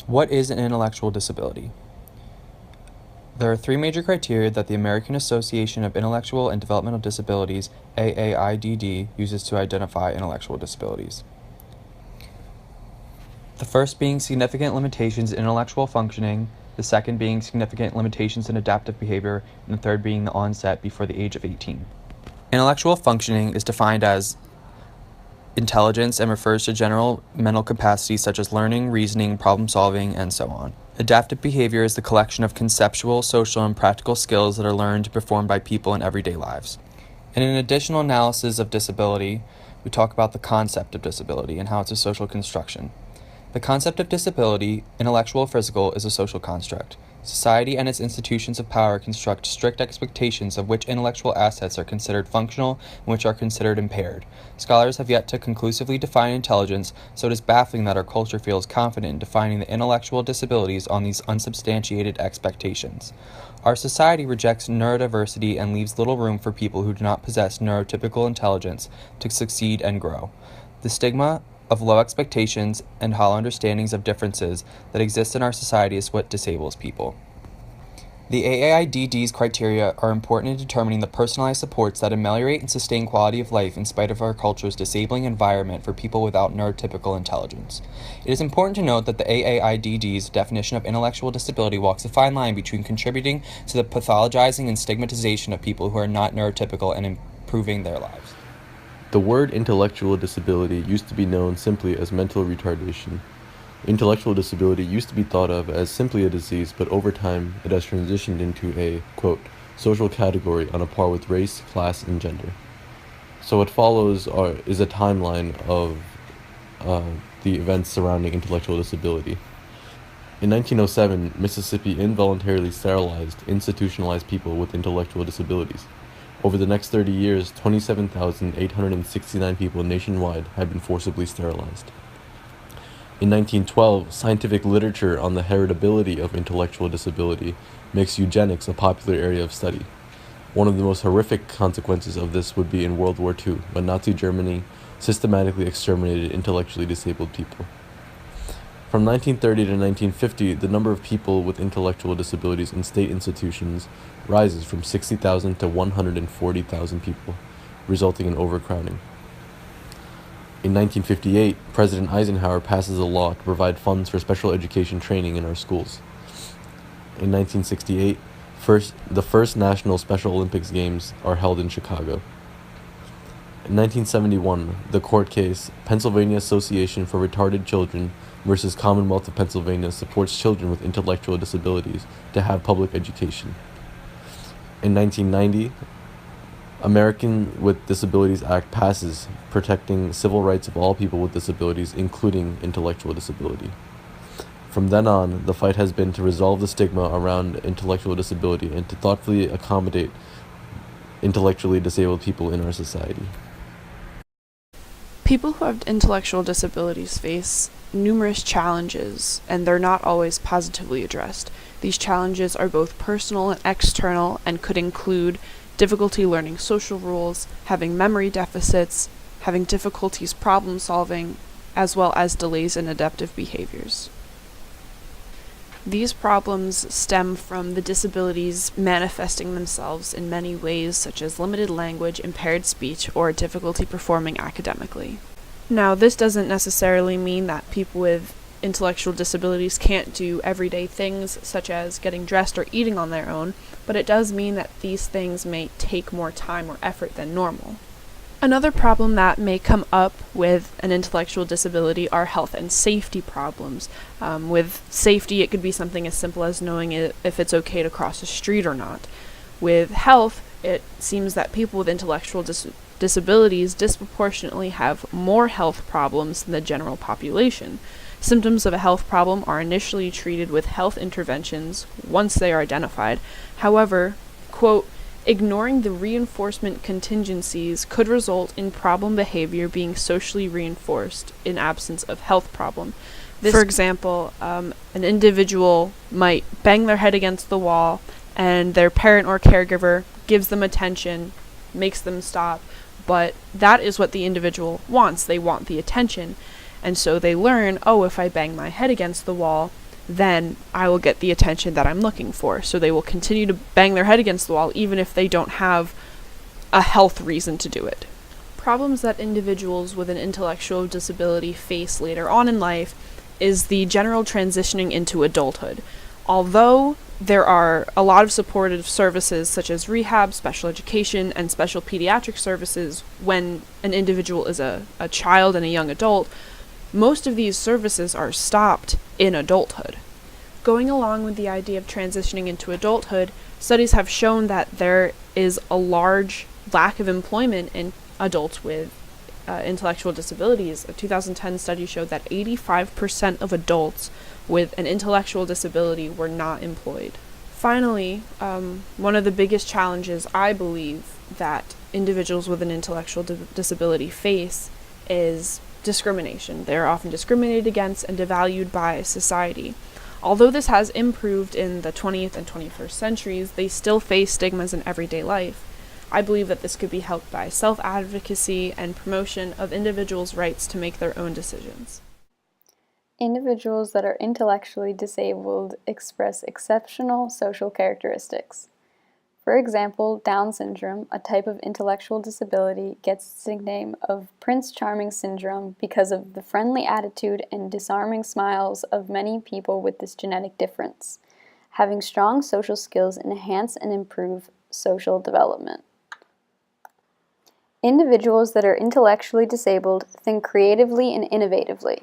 What is an intellectual disability? There are three major criteria that the American Association of Intellectual and Developmental Disabilities, AAIDD, uses to identify intellectual disabilities. The first being significant limitations in intellectual functioning, the second being significant limitations in adaptive behavior, and the third being the onset before the age of 18. Intellectual functioning is defined as intelligence and refers to general mental capacities such as learning, reasoning, problem solving, and so on. Adaptive behavior is the collection of conceptual, social, and practical skills that are learned and performed by people in everyday lives. In an additional analysis of disability, we talk about the concept of disability and how it's a social construction. The concept of disability, intellectual or physical, is a social construct. Society and its institutions of power construct strict expectations of which intellectual assets are considered functional and which are considered impaired. Scholars have yet to conclusively define intelligence, so it is baffling that our culture feels confident in defining the intellectual disabilities on these unsubstantiated expectations. Our society rejects neurodiversity and leaves little room for people who do not possess neurotypical intelligence to succeed and grow. The stigma of low expectations and hollow understandings of differences that exist in our society is what disables people. The AAIDD's criteria are important in determining the personalized supports that ameliorate and sustain quality of life in spite of our culture's disabling environment for people without neurotypical intelligence. It is important to note that the AAIDD's definition of intellectual disability walks a fine line between contributing to the pathologizing and stigmatization of people who are not neurotypical and improving their lives. The word intellectual disability used to be known simply as mental retardation. Intellectual disability used to be thought of as simply a disease, but over time it has transitioned into a, quote, social category on a par with race, class, and gender. So what follows is a timeline of the events surrounding intellectual disability. In 1907, Mississippi involuntarily sterilized institutionalized people with intellectual disabilities. Over the next 30 years, 27,869 people nationwide have been forcibly sterilized. In 1912, scientific literature on the heritability of intellectual disability makes eugenics a popular area of study. One of the most horrific consequences of this would be in World War II, when Nazi Germany systematically exterminated intellectually disabled people. From 1930 to 1950, the number of people with intellectual disabilities in state institutions rises from 60,000 to 140,000 people, resulting in overcrowding. In 1958, President Eisenhower passes a law to provide funds for special education training in our schools. In 1968, the first National Special Olympics Games are held in Chicago. In 1971, the court case, Pennsylvania Association for Retarded Children versus Commonwealth of Pennsylvania, supports children with intellectual disabilities to have public education. In 1990, American with Disabilities Act passes, protecting civil rights of all people with disabilities, including intellectual disability. From then on, the fight has been to resolve the stigma around intellectual disability and to thoughtfully accommodate intellectually disabled people in our society. People who have intellectual disabilities face numerous challenges, and they're not always positively addressed. These challenges are both personal and external and could include difficulty learning social rules, having memory deficits, having difficulties problem solving, as well as delays in adaptive behaviors. These problems stem from the disabilities manifesting themselves in many ways, such as limited language, impaired speech, or difficulty performing academically. Now, this doesn't necessarily mean that people with intellectual disabilities can't do everyday things, such as getting dressed or eating on their own, but it does mean that these things may take more time or effort than normal. Another problem that may come up with an intellectual disability are health and safety problems. With safety, it could be something as simple as knowing if it's okay to cross a street or not. With health, it seems that people with intellectual disabilities disproportionately have more health problems than the general population. Symptoms of a health problem are initially treated with health interventions once they are identified. However, quote, ignoring the reinforcement contingencies could result in problem behavior being socially reinforced in absence of health problem. For example, an individual might bang their head against the wall and their parent or caregiver gives them attention, makes them stop, but that is what the individual wants. They want the attention. And so they learn, oh, if I bang my head against the wall, then I will get the attention that I'm looking for. So they will continue to bang their head against the wall even if they don't have a health reason to do it. Problems that individuals with an intellectual disability face later on in life is the general transitioning into adulthood. Although there are a lot of supportive services such as rehab, special education, and special pediatric services when an individual is a child and a young adult, most of these services are stopped in adulthood. Going along with the idea of transitioning into adulthood, studies have shown that there is a large lack of employment in adults with intellectual disabilities. A 2010 study showed that 85% of adults with an intellectual disability were not employed. Finally, one of the biggest challenges I believe that individuals with an intellectual disability face is discrimination. They are often discriminated against and devalued by society. Although this has improved in the 20th and 21st centuries, they still face stigmas in everyday life. I believe that this could be helped by self-advocacy and promotion of individuals' rights to make their own decisions. Individuals that are intellectually disabled express exceptional social characteristics. For example, Down syndrome, a type of intellectual disability, gets its nickname of Prince Charming syndrome because of the friendly attitude and disarming smiles of many people with this genetic difference. Having strong social skills enhance and improve social development. Individuals that are intellectually disabled think creatively and innovatively.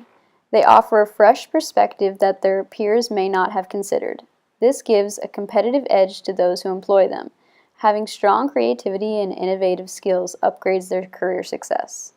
They offer a fresh perspective that their peers may not have considered. This gives a competitive edge to those who employ them. Having strong creativity and innovative skills upgrades their career success.